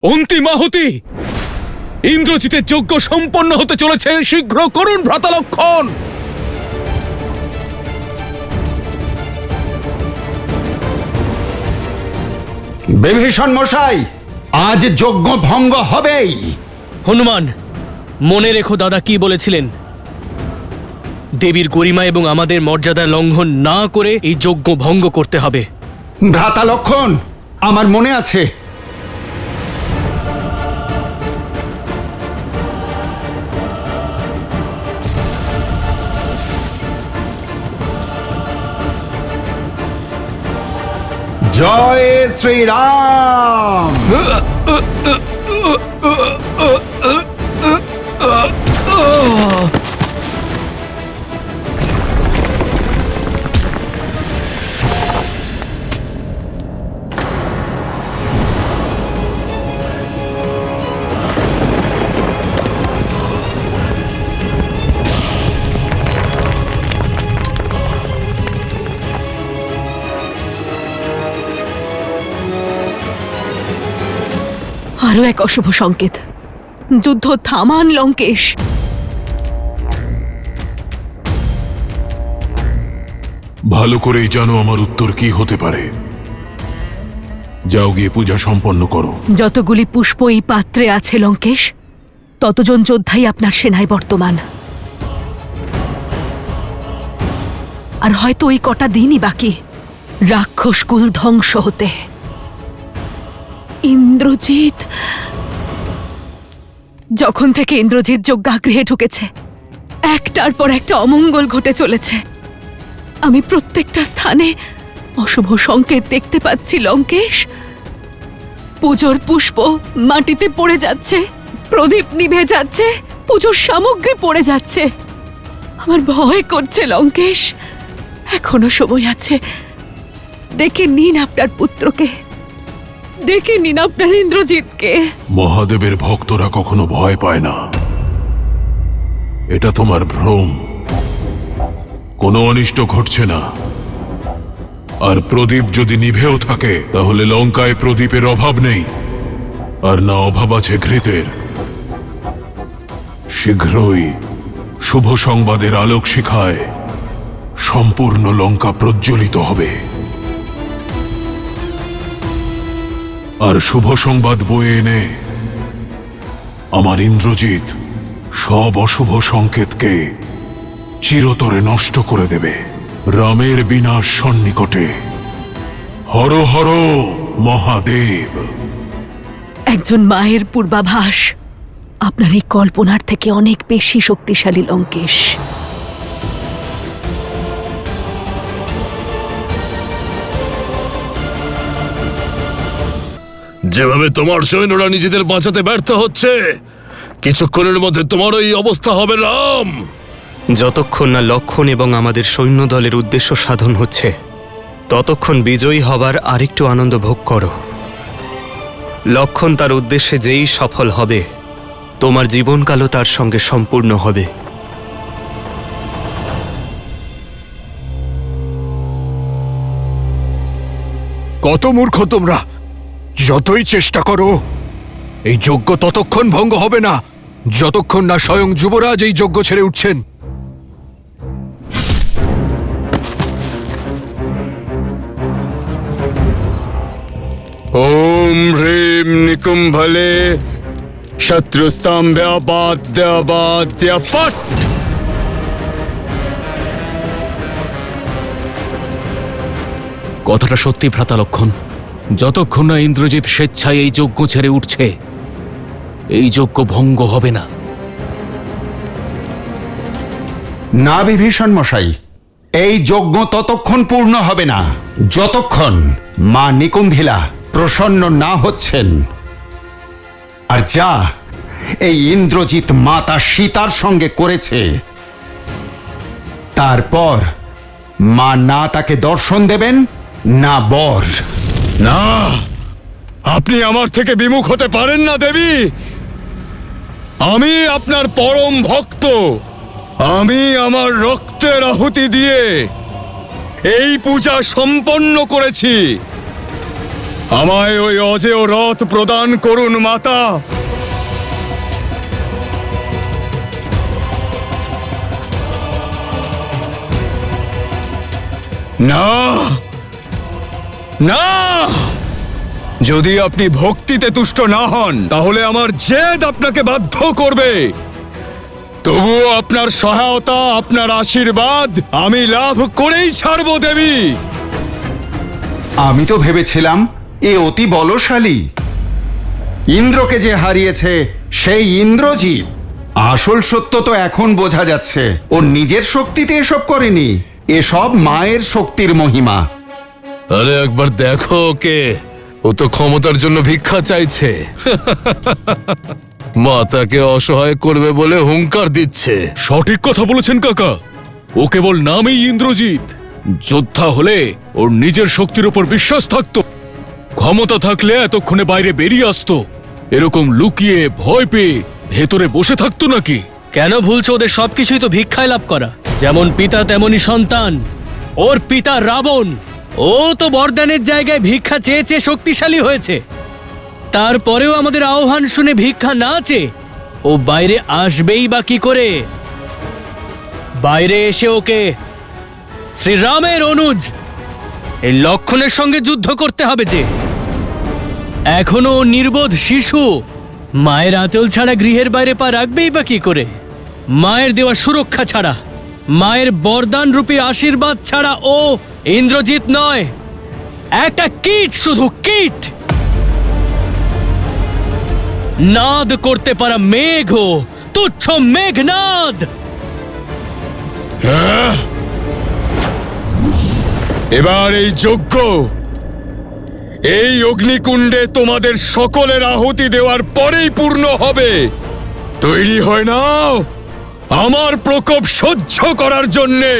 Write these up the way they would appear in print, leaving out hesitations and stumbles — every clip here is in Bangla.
অন্তিম আহুতি। ইন্দ্রজিতের যজ্ঞ সম্পন্ন হতে চলেছে, শীঘ্র করুন ভ্রাতালক্ষণ। বিভীষণ মশাই, আজ যজ্ঞ ভঙ্গ হবেই। হনুমান, মনে রেখো দাদা কি বলেছিলেন। দেবীর গরিমা এবং আমাদের মর্যাদা লঙ্ঘন না করে এই যজ্ঞ ভঙ্গ করতে হবে। ভ্রাতা লক্ষণ, আমার মনে আছে। জয় শ্রীরাম। আরো এক অশুভ সংকেত। যুদ্ধ থামান লঙ্কেশ। ভালো করেই জানো আমার উত্তর কি হতে পারে। যাও গিয়ে পূজা সম্পন্ন করো। যতগুলি পুষ্প এই পাত্রে আছে লঙ্কেশ, ততজন যোদ্ধাই আপনার সেনায় বর্তমান। আর হয়তো ওই কটা দিনই বাকি রাক্ষস কুল ধ্বংস হতে। ইন্দ্রজিৎ, যখন থেকে ইন্দ্রজিৎ যজ্ঞাগৃহে ঢুকেছে, একটার পর একটা অমঙ্গল ঘটে চলেছে। আমি প্রত্যেকটা স্থানে অশুভ সংকেত দেখতে পাচ্ছি লঙ্কেশ। পুজোর পুষ্প মাটিতে পড়ে যাচ্ছে, প্রদীপ নিভে যাচ্ছে, পুজোর সামগ্রী পড়ে যাচ্ছে। আমার ভয় করছে লঙ্কেশ। এখনো সময় আছে, ডেকে নিন আপনার পুত্রকে, ডেকে নিন আপনার ইন্দ্রজিৎকে। মহাদেবের ভক্তরা কখনো ভয় পায় না, এটা তোমার ভ্রম। কোনো অনিষ্ট ঘটছে না। আর প্রদীপ যদি নিভেও থাকে, তাহলে লঙ্কায় প্রদীপের অভাব নেই, আর না অভাব আছে ঘৃতের। শীঘ্রই শুভ সংবাদের আলোক শিখায় সম্পূর্ণ লঙ্কা প্রজ্বলিত হবে। আর শুভ সংবাদ বয়ে এনে আমার ইন্দ্রজিৎ সব অশুভ সংকেতকে চিরতরে নষ্ট করে দেবে। রামের বিনাশ সন্নিকটে। হর হর মহাদেব। একজন মায়ের পূর্বাভাস আপনার এই কল্পনার থেকে অনেক বেশি শক্তিশালী লঙ্কেশ। যেভাবে তোমার সৈন্যরা নিজেদের বাঁচাতে ব্যর্থ হচ্ছে, কিছুক্ষণের মধ্যে তোমারও এই অবস্থা হবে রাম। যতক্ষণ না লক্ষণ এবং আমাদের সৈন্যদলের উদ্দেশ্য সাধন হচ্ছে, ততক্ষণ বিজয়ী হবার আরেকটু আনন্দ ভোগ করো। লক্ষণ তার উদ্দেশ্যে যেই সফল হবে, তোমার জীবনকালও তার সঙ্গে সম্পূর্ণ হবে। কত মূর্খ তোমরা! যতই চেষ্টা করো, এই যজ্ঞ ততক্ষণ ভঙ্গ হবে না যতক্ষণ না স্বয়ং যুবরাজ এই যজ্ঞ ছেড়ে উঠছেন। ওম হ্রিম নিকুম্ভলে শত্রুস্তম্ভ্যাবাদ্যাবাদ্য ফট। কথাটা সত্যি ভ্রাতালক্ষণ। যতক্ষণ না ইন্দ্রজিৎ স্বেচ্ছায় এই যজ্ঞ ছেড়ে উঠছে, এই যজ্ঞ ভঙ্গ হবে না। না বিভীষণ মশাই, এই যজ্ঞ ততক্ষণ পূর্ণ হবে না যতক্ষণ মা নিকুম্ভিলা প্রসন্ন না হচ্ছেন। আর যা এই ইন্দ্রজিৎ মাতা সীতার সঙ্গে করেছে, তারপর মা না তাকে দর্শন দেবেন না বর। না, আপনি আমার থেকে বিমুখ হতে পারেন না দেবী। আমি আপনার পরম ভক্ত। আমি আমার রক্তের আহুতি দিয়ে এই পূজা সম্পন্ন করেছি। আমায় ওই অজেয় রথ প্রদান করুন মাতা। না না, যদি আপনি ভক্তিতে তুষ্ট না হন তাহলে আমার জেদ আপনাকে বাধ্য করবে। তবুও আপনার সহায়তা, আপনার আশীর্বাদ আমি লাভ করেই ছাড়ব দেবী। আমি তো ভেবেছিলাম এ অতি বলশালী। ইন্দ্রকে যে হারিয়েছে সেই ইন্দ্রজিৎ। আসল সত্য তো এখন বোঝা যাচ্ছে, ও নিজের শক্তিতে এসব করেনি, এসব মায়ের শক্তির মহিমা। আরে একবার দেখো ওকে, ও তো ক্ষমতার জন্য ভিক্ষা চাইছে। মাতাকে অসহায় করবে বলে হুঙ্কার দিচ্ছে। সঠিক কথা বলেছেন কাকা, ও কেবল নামেই ইন্দ্রজিৎ। যোদ্ধা হলে ওর নিজের শক্তির উপর বিশ্বাস থাকতো, ক্ষমতা থাকলে এতক্ষণে বাইরে বেরিয়ে আসতো। এরকম লুকিয়ে ভয় পেয়ে ভেতরে বসে থাকতো নাকি? কেন ভুলছো? ওদের সবকিছুই তো ভিক্ষায় লাভ করা। যেমন পিতা তেমনই সন্তান। ওর পিতা রাবণ, ও তো বরদানের জায়গায় ভিক্ষা চেয়ে চেয়ে শক্তিশালী হয়েছে। তারপরেও আমাদের আহ্বান শুনে ভিক্ষা না চেয়ে ও বাইরে আসবেই বা কি করে? বাইরে এসে ওকে শ্রীরামের অনুজ এই লক্ষণের সঙ্গে যুদ্ধ করতে হবে। যে এখনো ও নির্বোধ শিশু, মায়ের আঁচল ছাড়া গৃহের বাইরে পা রাখবেই বা কি করে? মায়ের দেওয়া সুরক্ষা ছাড়া, মায়ের বরদান রূপী আশীর্বাদ ছাড়া ও ইন্দ্রজিৎ নয়, একটা কীট, শুধু কীট। নাদ করতে পারা মেঘ, তুচ্ছ মেঘনাদ। এবার এই যজ্ঞ, এই অগ্নিকুণ্ডে তোমাদের সকলের আহুতি দেওয়ার পরেই পূর্ণ হবে। তৈরি হয় নাও আমার প্রকোপ সহ্য করার জন্যে।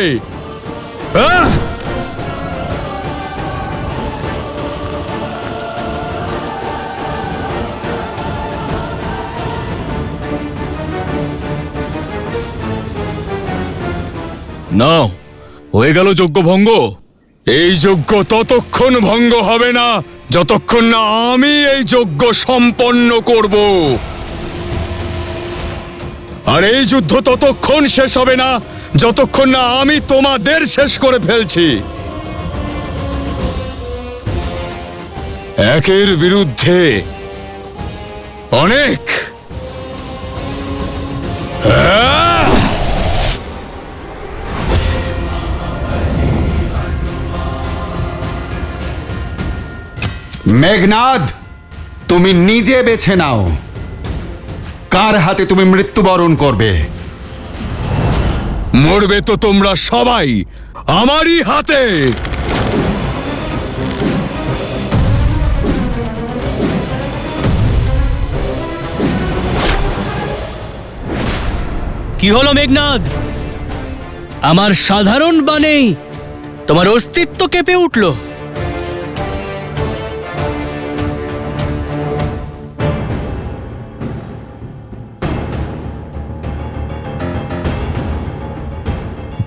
নাও, হয়ে গেল যজ্ঞ ভঙ্গ। এই যজ্ঞ ততক্ষণ ভঙ্গ হবে না যতক্ষণ না আমি এই যজ্ঞ সম্পন্ন করব। আর এই যুদ্ধ ততক্ষণ শেষ হবে না যতক্ষণ না আমি তোমাদের শেষ করে ফেলছি। একের বিরুদ্ধে অনেক। মেঘনাদ, তুমি নিজে বেছে নাও কার হাতে তুমি মৃত্যুবরণ করবে। মরবে তো তোমরা সবাই আমারই হাতে। কি হলো মেঘনাদ? আমার সাধারণ বাণেই তোমার অস্তিত্ব কেঁপে উঠল।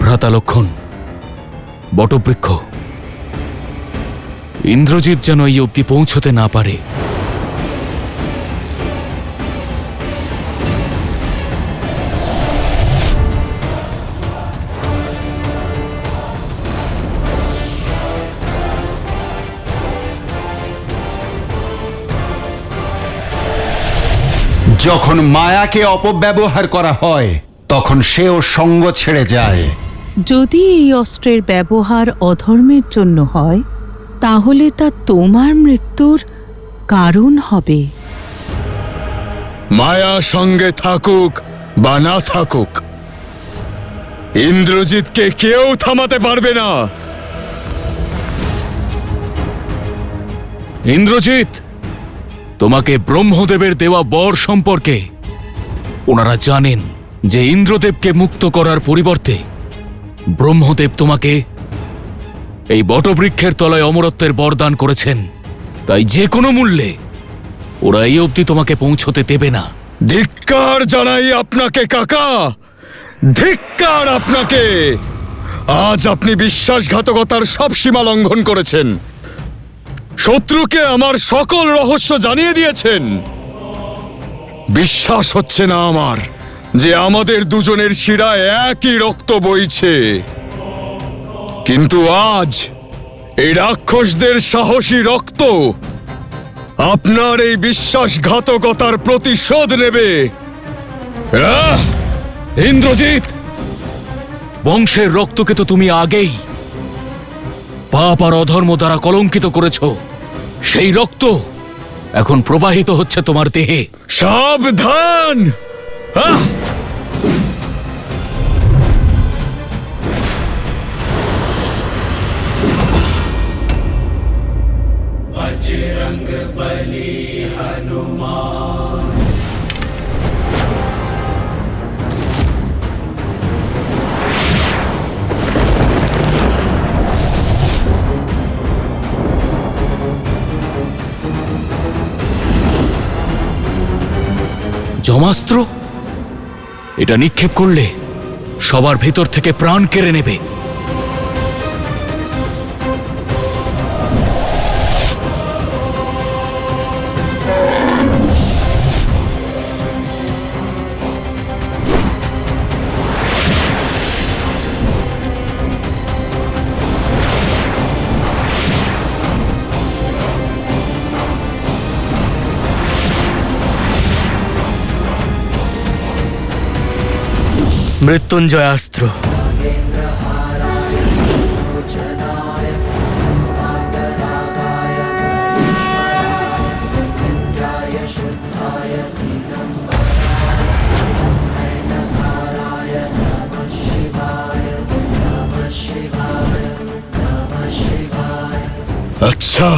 ভ্রাতা লক্ষণ, বটবৃক্ষ, ইন্দ্রজিৎ যেন এই অবধি পৌঁছতে না পারে। যখন মায়াকে অপব্যবহার করা হয় তখন সেও সঙ্গ ছেড়ে যায়। যদি এই অস্ত্রের ব্যবহার অধর্মের জন্য হয় তাহলে তা তোমার মৃত্যুর কারণ হবে। মায়া সঙ্গে থাকুক বা না থাকুক, ইন্দ্রজিৎকে কেউ থামাতে পারবে না। ইন্দ্রজিৎ, তোমাকে ব্রহ্মদেবের দেওয়া বর সম্পর্কে ওনারা জানেন যে ইন্দ্রদেবকে মুক্ত করার পরিবর্তে ব্রহ্মদেব তোমাকে এই বটবৃক্ষের তলায় অমরত্বের বরদান করেছেন। তাই যে কোনো মূল্যে ওরা এই অবধি তোমাকে পৌঁছতে দেবে না। ধিক্কার জানাই আপনাকে কাকা, ধিক্কার আপনাকে। আজ আপনি বিশ্বাসঘাতকতার সব সীমা লঙ্ঘন করেছেন। শত্রুকে আমার সকল রহস্য জানিয়ে দিয়েছেন। বিশ্বাস হচ্ছে না আমার যে আমাদের দুজনের শিরায় একই রক্ত বইছে। কিন্তু আজ এই রাক্ষসদের সাহসী রক্ত আপনার এই বিশ্বাসঘাতকতার প্রতিশোধ নেবে। ইন্দ্রজিৎ, বংশের রক্তকে তো তুমি আগেই পাপ আর অধর্ম দ্বারা কলঙ্কিত করেছ। সেই রক্ত এখন প্রবাহিত হচ্ছে তোমার দেহে। সাবধান! জমাস্ত্র, এটা নিক্ষেপ করলে সবার ভেতর থেকে প্রাণ কেড়ে নেবে। মৃত্যুঞ্জয় অস্ত্র। আচ্ছা,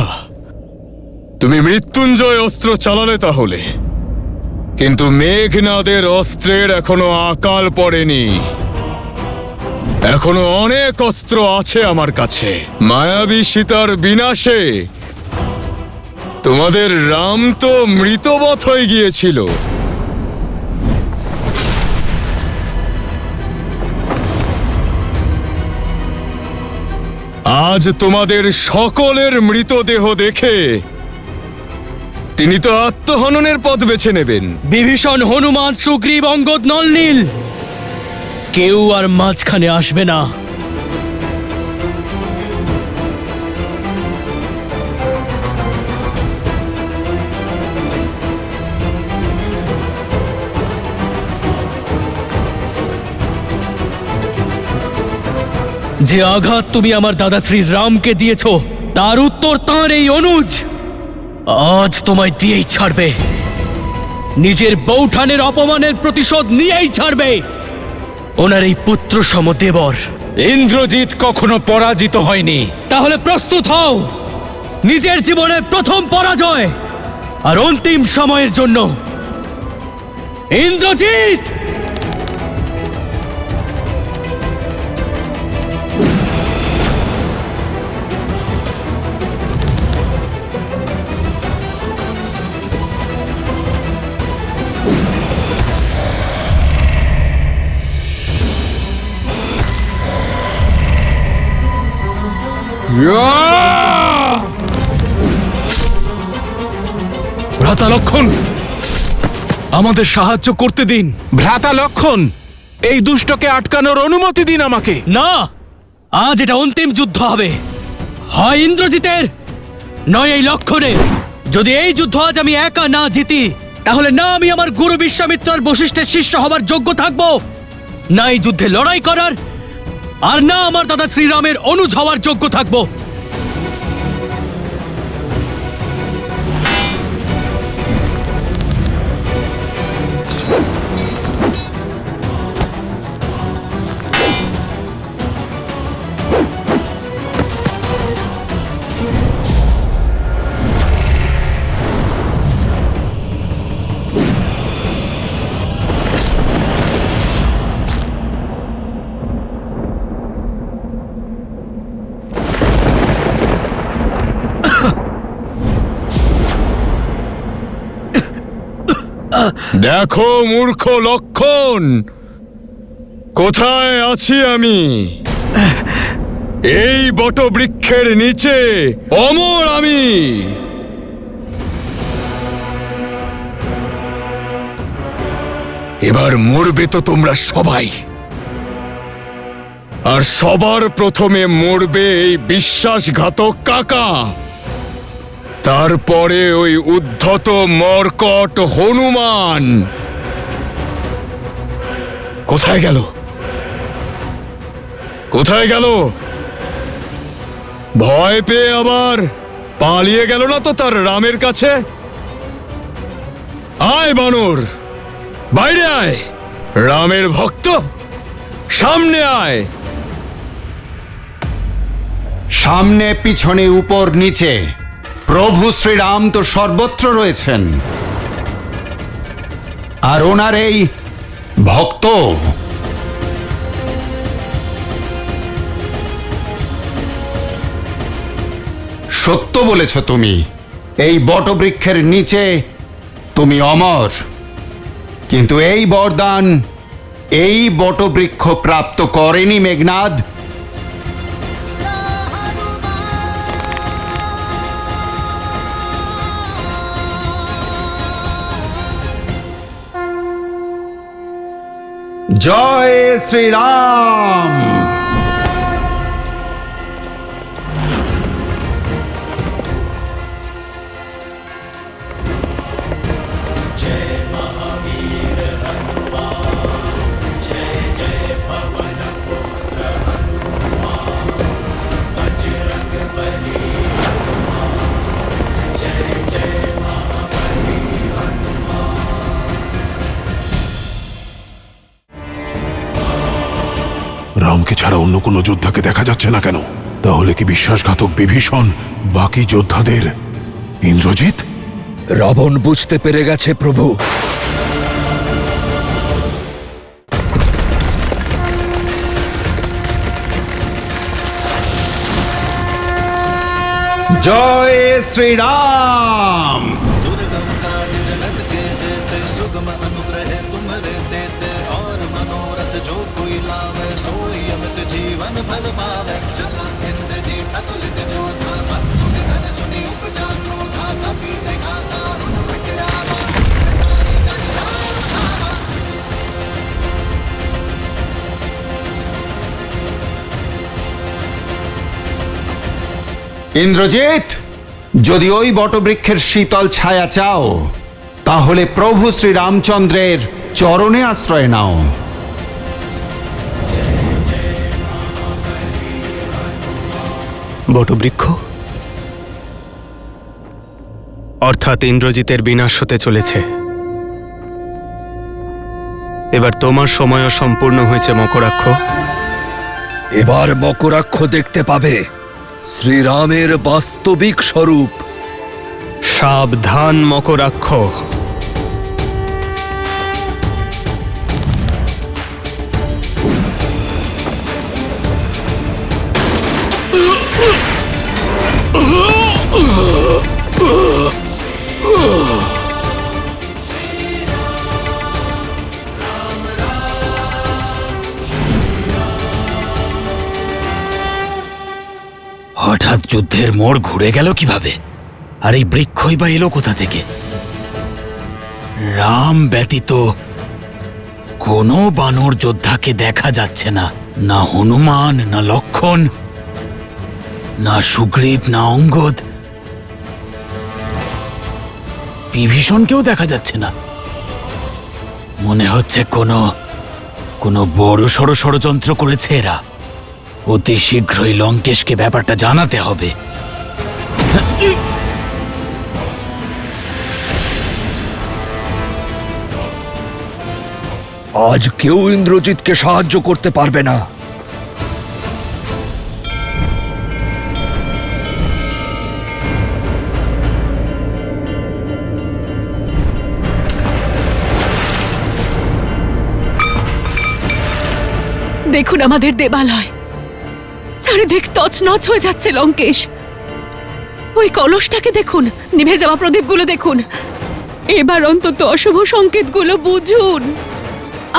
তুমি মৃত্যুঞ্জয় অস্ত্র চালালে তাহলে, কিন্তু মেঘনাদের অস্ত্রের এখনো আকাল পড়েনি। এখনো অনেক অস্ত্র আছে আমার কাছে। মায়াবী সীতার বিনাশে তোমাদের রাম তো মৃতবৎ হয়ে গিয়েছিল। আজ তোমাদের সকলের মৃতদেহ দেখে তিনি তো আত্মহননের পথ বেছে নেবেন। বিভীষণ, হনুমান, সুগ্রীব, অঙ্গদ, নলনীল, কেউ আর মাঝখানে আসবে না। যে আঘাত তুমি আমার দাদা শ্রী রামকে দিয়েছ, তার উত্তর তাঁর এই অনুজ আজ তোমায় দিয়েই ছাড়বে। নিজের বৌঠানের অপমানের প্রতিশোধ নিয়েই ছাড়বে। ওনার এই পুত্র সম দেবর ইন্দ্রজিৎ কখনো পরাজিত হয়নি। তাহলে প্রস্তুত হও নিজের জীবনের প্রথম পরাজয় আর অন্তিম সময়ের জন্য। ইন্দ্রজিৎ! ভ্রাতা লক্ষণ, আমাদের সাহায্য করতে দিন। ভ্রাতা লক্ষণ, এই দুষ্টকে আটকানোর অনুমতি দিন আমাকে। না, আজ এটা অন্তিম যুদ্ধ হবে, হয় ইন্দ্রজিতের নয় এই লক্ষণের। যদি এই যুদ্ধ আজ আমি একা না জিতি, তাহলে না আমি আমার গুরু বিশ্বামিত্র বশিষ্ঠের শিষ্য হবার যোগ্য থাকব, না এই যুদ্ধে লড়াই করার, আর না আমার দাদা শ্রীরামের অনুজ হওয়ার যোগ্য থাকব। দেখো মূর্খ লক্ষণ, কোথায় আছি আমি। এই বটবৃক্ষের নিচে অমর আমি। এবার মরবে তো তোমরা সবাই, আর সবার প্রথমে মরবে এই বিশ্বাসঘাতক কাকা, তারপরে ওই উদ্ধত মর্কট হনুমান। কোথায় গেল? কোথায় গেল? ভয় পেয়ে আবার পালিয়ে গেল না তো তার রামের কাছে? আয় বানর, বাইরে আয়। রামের ভক্ত, সামনে আয়। সামনে পিছনে উপর নিচে প্রভু শ্রীরাম তো সর্বত্র রয়েছেন, আর ওনার এই ভক্ত সত্য বলেছ তুমি। এই বটবৃক্ষের নিচে তুমি অমর, কিন্তু এই বরদান এই বটবৃক্ষ প্রাপ্ত করেনি মেঘনাদ। জয় শ্রীরাম। রামকে ছাড়া অন্য কোনো যোদ্ধাকে দেখা যাচ্ছে না কেন? তাহলে কি বিশ্বাসঘাতক বিভীষণ বাকি যোদ্ধাদের ইন্দ্রজিৎ? রাবণ বুঝতে পেরে গেছে প্রভু। জয় শ্রীরাম। ইন্দ্রজিৎ, যদি ওই বটবৃক্ষের শীতল ছায়া চাও, তাহলে প্রভু শ্রীরামচন্দ্রের চরণে আশ্রয় নাও। বটবৃক্ষ অর্থাৎ ইন্দ্রজিতের বিনাশ হতে চলেছে। এবার তোমার সময়ও সম্পূর্ণ হয়েছে মকরাক্ষ। এবার মকরাক্ষ দেখতে পাবে শ্রীরামের বাস্তবিক স্বরূপ। সাবধান মকরাক্ষ। হঠাৎ যুদ্ধের মোড় ঘুরে গেল কিভাবে? আর এই বৃক্ষই বা এলো কোথা থেকে? রাম ব্যতীত কোনো বানর যোদ্ধাকে দেখা যাচ্ছে না, না হনুমান, না লক্ষ্মণ, না সুগ্রীব, না অঙ্গদ, বিভীষণকেও দেখা যাচ্ছে না। মনে হচ্ছে কোনো বড় সড় ষড়যন্ত্র করেছে এরা। অতি শীঘ্রই লঙ্কেশকে ব্যাপারটা জানাতে হবে। আজ কেউ ইন্দ্রজিৎকে সাহায্য করতে পারবে না। দেখুন আমাদের দেবালয়, চারিদিক তছনছ হয়ে যাচ্ছে লঙ্কেশ। ওই কলসটাকে দেখুন, নিভে যাওয়া প্রদীপগুলো দেখুন। এবার অন্তত অশুভ সংকেতগুলো বুঝুন।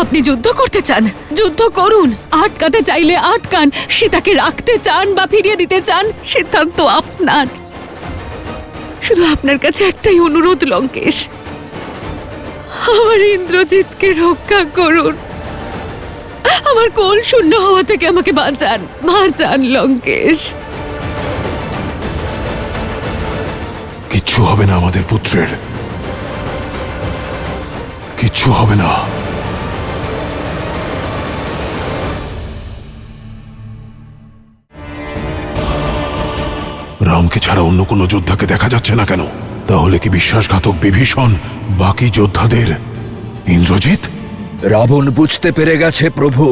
আপনি যুদ্ধ করতে চান, যুদ্ধ করুন। আটকাতে চাইলে আটকান, সীতাকে রাখতে চান বা ফিরিয়ে দিতে চান, সিদ্ধান্ত আপনার। শুধু আপনার কাছে একটাই অনুরোধ লঙ্কেশ, আমার ইন্দ্রজিৎকে রক্ষা করুন। আমার কোল শূন্য হওয়া থেকে আমাকে বাঁচান, বাঁচান লঙ্কেশ। কিচ্ছু হবে না আমাদের পুত্রের, কিচ্ছু হবে না। রামকে ছাড়া অন্য কোনো যোদ্ধাকে দেখা যাচ্ছে না কেন? তাহলে কি বিশ্বাসঘাতক বিভীষণ বাকি যোদ্ধাদের ইন্দ্রজিৎ? রাবণ বুঝতে পেরে গেছে প্রভু।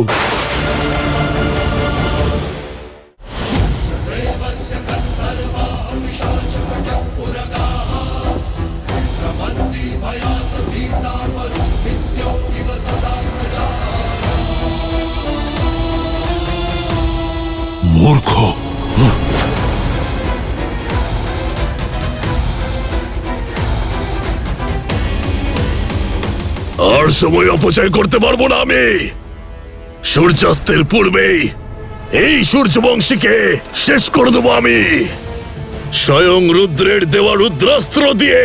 মূর্খ! আর সময় অপচয় করতে পারবো না আমি। সূর্যাস্তের পূর্বেই এই সূর্যবংশীকে শেষ করে দেবো আমি। স্বয়ং রুদ্রের দেওয়া রুদ্রাস্ত্র দিয়ে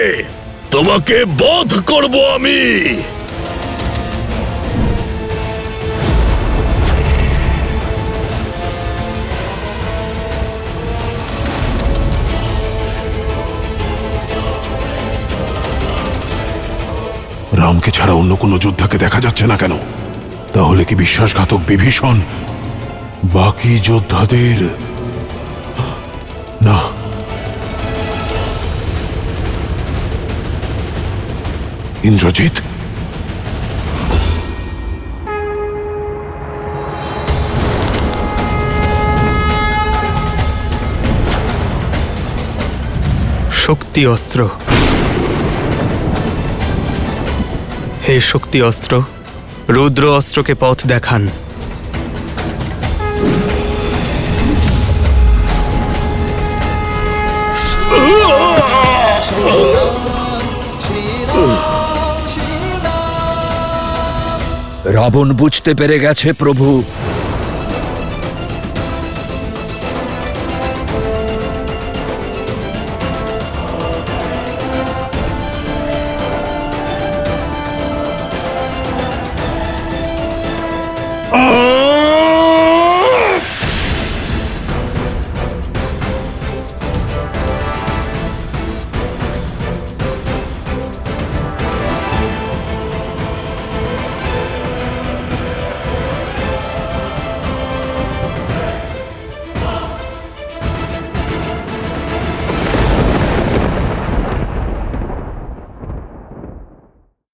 তোমাকে বধ করব আমি। রামকে ছাড়া অন্য কোনো যোদ্ধাকে দেখা যাচ্ছে না কেন? তাহলে কি বিশ্বাসঘাতক বিভীষণ বাকি যোদ্ধাদের? না, ইন্দ্রজিৎ? শক্তি অস্ত্র। হে শক্তি অস্ত্র, রুদ্র অস্ত্রকে পথ দেখান। রাবণ বুঝতে পেরে গেছে প্রভু।